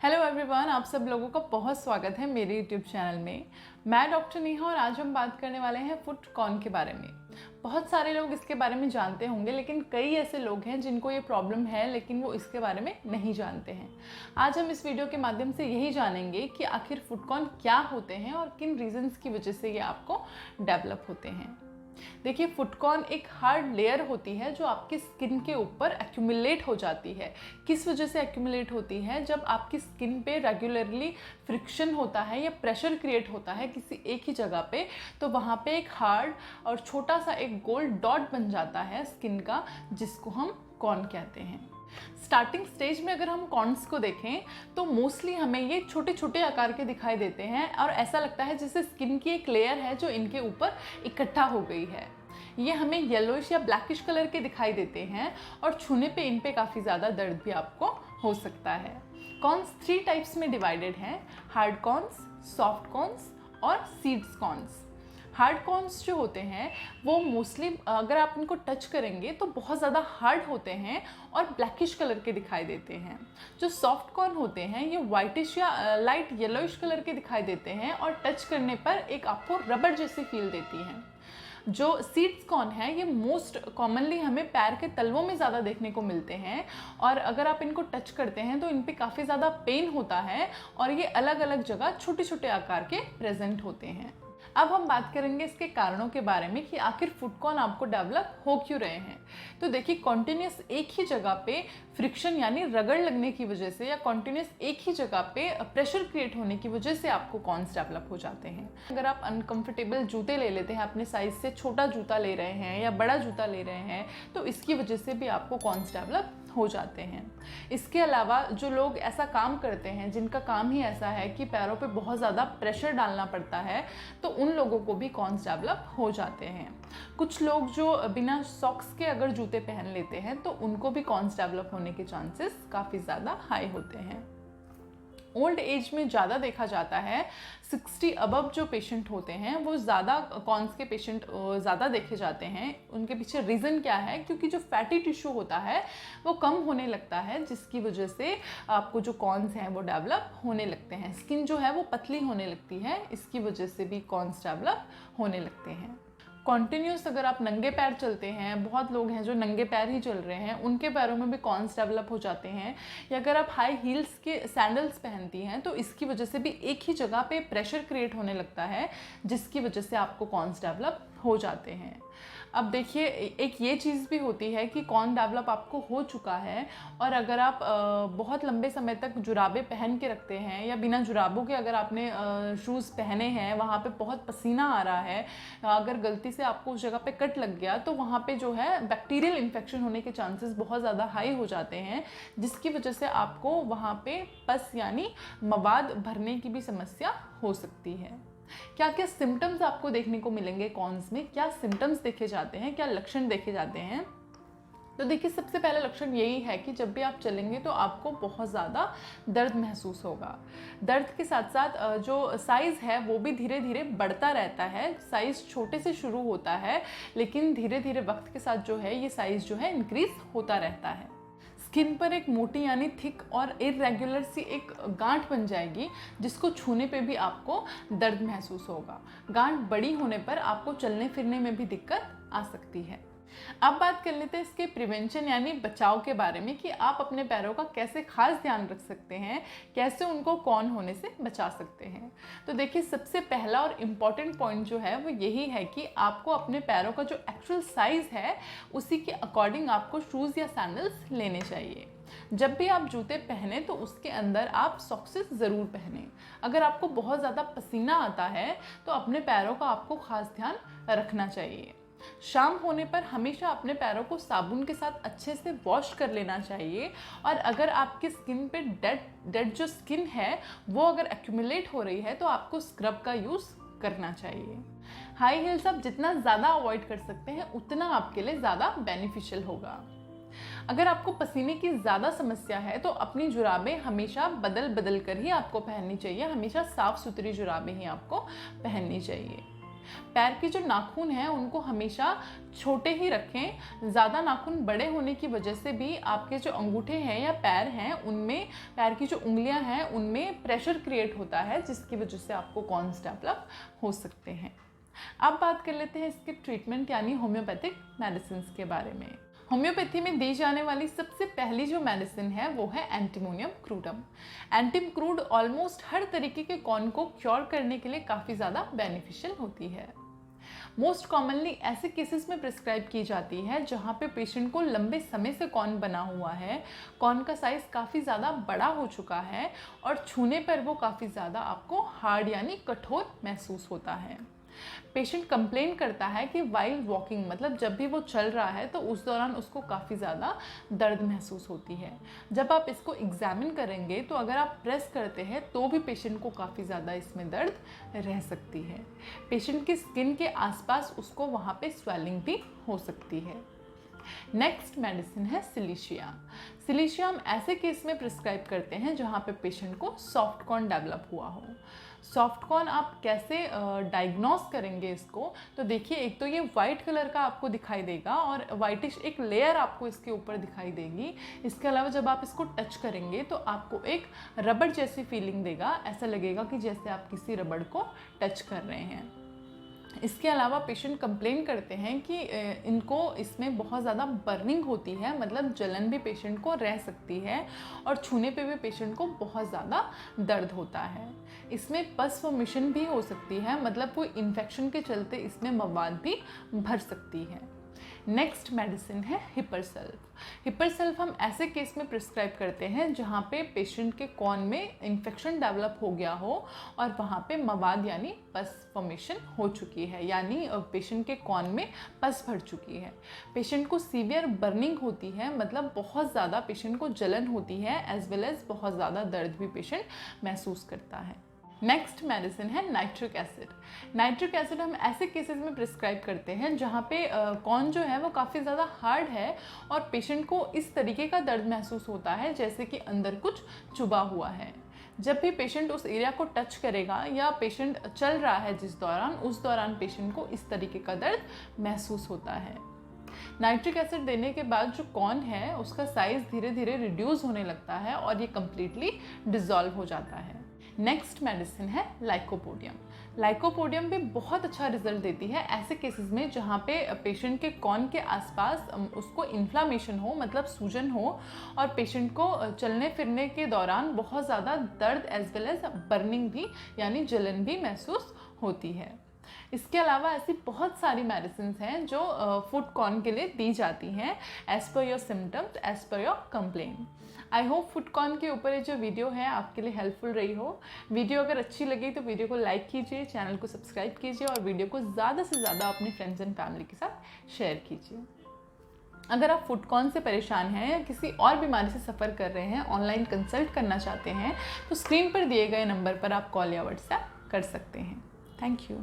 Hello everyone, आप सब लोगों का बहुत स्वागत है मेरे यूट्यूब चैनल में। मैं डॉक्टर नेहा और आज हम बात करने वाले हैं फुट कॉर्न के बारे में। बहुत सारे लोग इसके बारे में जानते होंगे, लेकिन कई ऐसे लोग हैं जिनको ये प्रॉब्लम है लेकिन वो इसके बारे में नहीं जानते हैं। आज हम इस वीडियो के माध्यम से यही जानेंगे कि आखिर फुट कॉर्न क्या होते हैं और किन रीजंस की वजह से ये आपको डेवलप होते हैं। देखिए, फुट कॉर्न एक हार्ड लेयर होती है जो आपकी स्किन के ऊपर एक्यूमुलेट हो जाती है। किस वजह से एक्यूमुलेट होती है? जब आपकी स्किन पे रेगुलरली फ्रिक्शन होता है या प्रेशर क्रिएट होता है किसी एक ही जगह पे, तो वहाँ पे एक हार्ड और छोटा सा एक गोल्ड डॉट बन जाता है स्किन का, जिसको हम कॉर्न कहते हैं। स्टार्टिंग स्टेज में अगर हम कॉर्न्स को देखें तो मोस्टली हमें ये छोटे छोटे आकार के दिखाई देते हैं और ऐसा लगता है जैसे स्किन की एक लेयर है जो इनके ऊपर इकट्ठा हो गई है। ये हमें येलोइश या ब्लैकिश कलर के दिखाई देते हैं और छूने पे इन पे काफ़ी ज़्यादा दर्द भी आपको हो सकता है। कॉर्न्स 3 टाइप्स में डिवाइडेड हैं: हार्ड कॉर्न्स, सॉफ्ट कॉर्न्स और सीड्स कॉर्न्स। हार्ड कॉर्न्स जो होते हैं वो मोस्टली अगर आप इनको टच करेंगे तो बहुत ज़्यादा हार्ड होते हैं और ब्लैकिश कलर के दिखाई देते हैं। जो सॉफ्ट कॉर्न होते हैं ये वाइटिश या लाइट येलोइश कलर के दिखाई देते हैं और टच करने पर एक आपको रबर जैसी फील देती हैं। जो सीड्स कॉर्न है ये मोस्ट कॉमनली हमें पैर के तलवों में ज़्यादा देखने को मिलते हैं और अगर आप इनको टच करते हैं तो इन पे काफ़ी ज़्यादा पेन होता है और ये अलग अलग जगह छोटे छोटे आकार के प्रेजेंट होते हैं। अब हम बात करेंगे इसके कारणों के बारे में कि आखिर फुट कॉर्न आपको डेवलप हो क्यों रहे हैं। तो देखिए, कॉन्टिन्यूस एक ही जगह पे फ्रिक्शन यानी रगड़ लगने की वजह से या कॉन्टिन्यूस एक ही जगह पे प्रेशर क्रिएट होने की वजह से आपको कॉर्न्स डेवलप हो जाते हैं। अगर आप अनकंफर्टेबल जूते ले लेते हैं, अपने साइज से छोटा जूता ले रहे हैं या बड़ा जूता ले रहे हैं, तो इसकी वजह से भी आपको कॉर्न्स डेवलप हो जाते हैं। इसके अलावा जो लोग ऐसा काम करते हैं जिनका काम ही ऐसा है कि पैरों पे बहुत ज़्यादा प्रेशर डालना पड़ता है, तो उन लोगों को भी कॉर्न्स डेवलप हो जाते हैं। कुछ लोग जो बिना सॉक्स के अगर जूते पहन लेते हैं तो उनको भी कॉर्न्स डेवलप होने के चांसेस काफ़ी ज़्यादा हाई होते हैं। ओल्ड एज में ज़्यादा देखा जाता है, 60 अबव जो पेशेंट होते हैं वो ज़्यादा कॉर्न्स के पेशेंट ज़्यादा देखे जाते हैं। उनके पीछे रीज़न क्या है? क्योंकि जो फैटी टिश्यू होता है वो कम होने लगता है, जिसकी वजह से आपको जो कॉर्न्स हैं वो डेवलप होने लगते हैं। स्किन जो है वो पतली होने लगती है, इसकी वजह से भी कॉर्न्स डेवलप होने लगते हैं। कॉन्टिन्यूस अगर आप नंगे पैर चलते हैं, बहुत लोग हैं जो नंगे पैर ही चल रहे हैं, उनके पैरों में भी कॉर्न्स डेवलप हो जाते हैं। या अगर आप हाई हील्स के सैंडल्स पहनती हैं तो इसकी वजह से भी एक ही जगह पे प्रेशर क्रिएट होने लगता है, जिसकी वजह से आपको कॉर्न्स डेवलप हो जाते हैं। अब देखिए, एक ये चीज़ भी होती है कि कॉर्न डेवलप आपको हो चुका है और अगर आप बहुत लंबे समय तक जुराबे पहन के रखते हैं या बिना जुराबों के अगर आपने शूज़ पहने हैं, वहाँ पे बहुत पसीना आ रहा है, अगर गलती से आपको उस जगह पे कट लग गया तो वहाँ पे जो है बैक्टीरियल इन्फेक्शन होने के चांसेस बहुत ज़्यादा हाई हो जाते हैं, जिसकी वजह से आपको वहाँ पे पस यानी मवाद भरने की भी समस्या हो सकती है। क्या क्या सिम्टम्स आपको देखने को मिलेंगे कॉर्न्स में? क्या सिम्टम्स देखे जाते हैं, क्या लक्षण देखे जाते हैं? तो देखिए, सबसे पहला लक्षण यही है कि जब भी आप चलेंगे तो आपको बहुत ज़्यादा दर्द महसूस होगा। दर्द के साथ साथ जो साइज़ है वो भी धीरे धीरे बढ़ता रहता है। साइज़ छोटे से शुरू होता है लेकिन धीरे धीरे वक्त के साथ जो है ये साइज़ जो है इंक्रीज होता रहता है। स्किन पर एक मोटी यानी थिक और इरेगुलर सी एक गांठ बन जाएगी, जिसको छूने पे भी आपको दर्द महसूस होगा। गांठ बड़ी होने पर आपको चलने फिरने में भी दिक्कत आ सकती है। अब बात कर लेते हैं इसके प्रिवेंशन यानी बचाव के बारे में कि आप अपने पैरों का कैसे खास ध्यान रख सकते हैं, कैसे उनको कॉर्न होने से बचा सकते हैं। तो देखिए, सबसे पहला और इम्पॉर्टेंट पॉइंट जो है वो यही है कि आपको अपने पैरों का जो एक्चुअल साइज़ है उसी के अकॉर्डिंग आपको शूज़ या सैंडल्स लेने चाहिए। जब भी आप जूते पहने तो उसके अंदर आप सॉक्सेस ज़रूर पहने। अगर आपको बहुत ज़्यादा पसीना आता है तो अपने पैरों का आपको खास ध्यान रखना चाहिए। शाम होने पर हमेशा अपने पैरों को साबुन के साथ अच्छे से वॉश कर लेना चाहिए और अगर आपकी स्किन पे डेड जो स्किन है वो अगर एक्यूमुलेट हो रही है तो आपको स्क्रब का यूज़ करना चाहिए। हाई हील्स आप जितना ज़्यादा अवॉइड कर सकते हैं उतना आपके लिए ज़्यादा बेनिफिशियल होगा। अगर आपको पसीने की ज़्यादा समस्या है तो अपनी जुराबें हमेशा बदल कर ही आपको पहननी चाहिए। हमेशा साफ़ सुथरी जुराबें ही आपको पहननी चाहिए। पैर के जो नाखून हैं उनको हमेशा छोटे ही रखें। ज़्यादा नाखून बड़े होने की वजह से भी आपके जो अंगूठे हैं या पैर हैं उनमें, पैर की जो उंगलियां हैं उनमें प्रेशर क्रिएट होता है, जिसकी वजह से आपको कॉर्न्स डेवलप हो सकते हैं। अब बात कर लेते हैं इसके ट्रीटमेंट यानी होम्योपैथिक मेडिसिन के बारे में। होम्योपैथी में दी जाने वाली सबसे पहली जो मेडिसिन है वो है antimonium crudum. Antim crud almost हर तरीके के कॉर्न को क्योर करने के लिए काफ़ी ज़्यादा बेनिफिशियल होती है। मोस्ट कॉमनली ऐसे केसेस में प्रिस्क्राइब की जाती है जहाँ पे पेशेंट को लंबे समय से कॉर्न बना हुआ है, कॉर्न का साइज़ काफ़ी ज़्यादा बड़ा हो चुका है और छूने पर वो काफ़ी ज़्यादा आपको हार्ड यानी कठोर महसूस होता है। पेशेंट कंप्लेन करता है कि वाइल वॉकिंग, मतलब जब भी वो चल रहा है तो उस दौरान उसको काफ़ी ज़्यादा दर्द महसूस होती है। जब आप इसको एग्जामिन करेंगे तो अगर आप प्रेस करते हैं तो भी पेशेंट को काफ़ी ज़्यादा इसमें दर्द रह सकती है। पेशेंट की स्किन के आसपास उसको वहाँ पे स्वेलिंग भी हो सकती है। नेक्स्ट मेडिसिन है सिलिशिया। सिलिशिया हम ऐसे केस में प्रिस्क्राइब करते हैं जहाँ पे पेशेंट को सॉफ्ट कॉर्न डेवलप हुआ हो। सॉफ्ट कॉर्न आप कैसे डायग्नोस करेंगे इसको, तो देखिए एक तो ये वाइट कलर का आपको दिखाई देगा और वाइटिश एक लेयर आपको इसके ऊपर दिखाई देगी। इसके अलावा जब आप इसको टच करेंगे तो आपको एक रबड़ जैसी फीलिंग देगा, ऐसा लगेगा कि जैसे आप किसी रबड़ को टच कर रहे हैं। इसके अलावा पेशेंट कंप्लेन करते हैं कि इनको इसमें बहुत ज़्यादा बर्निंग होती है, मतलब जलन भी पेशेंट को रह सकती है और छूने पे भी पेशेंट को बहुत ज़्यादा दर्द होता है। इसमें पस फॉर्मेशन भी हो सकती है, मतलब कोई इन्फेक्शन के चलते इसमें मवाद भी भर सकती है। नेक्स्ट मेडिसिन है हिपरसल्फ। हिपरसल्फ हम ऐसे केस में प्रिस्क्राइब करते हैं जहाँ पे पेशेंट के कॉर्न में इन्फेक्शन डेवलप हो गया हो और वहाँ पे मवाद यानी पस फॉर्मेशन हो चुकी है, यानी पेशेंट के कॉर्न में पस भर चुकी है। पेशेंट को सीवियर बर्निंग होती है, मतलब बहुत ज़्यादा पेशेंट को जलन होती है, एज वेल एज बहुत ज़्यादा दर्द भी पेशेंट महसूस करता है। नेक्स्ट मेडिसिन है नाइट्रिक एसिड। नाइट्रिक एसिड हम ऐसे केसेस में प्रिस्क्राइब करते हैं जहाँ पे कॉर्न जो है वो काफ़ी ज़्यादा हार्ड है और पेशेंट को इस तरीके का दर्द महसूस होता है जैसे कि अंदर कुछ चुभा हुआ है। जब भी पेशेंट उस एरिया को टच करेगा या पेशेंट चल रहा है जिस दौरान, उस दौरान पेशेंट को इस तरीके का दर्द महसूस होता है। नाइट्रिक एसिड देने के बाद जो कॉर्न है उसका साइज़ धीरे धीरे रिड्यूस होने लगता है और ये कम्प्लीटली डिज़ोल्व हो जाता है। नेक्स्ट मेडिसिन है लाइकोपोडियम। लाइकोपोडियम भी बहुत अच्छा रिजल्ट देती है ऐसे केसेस में जहाँ पे पेशेंट के कॉर्न के आसपास उसको इन्फ्लामेशन हो, मतलब सूजन हो और पेशेंट को चलने फिरने के दौरान बहुत ज़्यादा दर्द एज वेल एज बर्निंग भी यानी जलन भी महसूस होती है। इसके अलावा ऐसी बहुत सारी मेडिसिन हैं जो फूड कॉर्न के लिए दी जाती हैं as per your symptoms, as per your complain. I hope food corn के ऊपर ये जो वीडियो है आपके लिए हेल्पफुल रही हो। वीडियो अगर अच्छी लगी तो वीडियो को लाइक कीजिए, चैनल को सब्सक्राइब कीजिए और वीडियो को ज़्यादा से ज़्यादा अपने फ्रेंड्स एंड फैमिली के साथ शेयर कीजिए। अगर आप फूड कॉर्न से परेशान हैं या किसी और बीमारी से सफ़र कर रहे हैं, ऑनलाइन कंसल्ट करना चाहते हैं, तो स्क्रीन पर दिए गए नंबर पर आप कॉल या व्हाट्सएप कर सकते हैं। Thank you.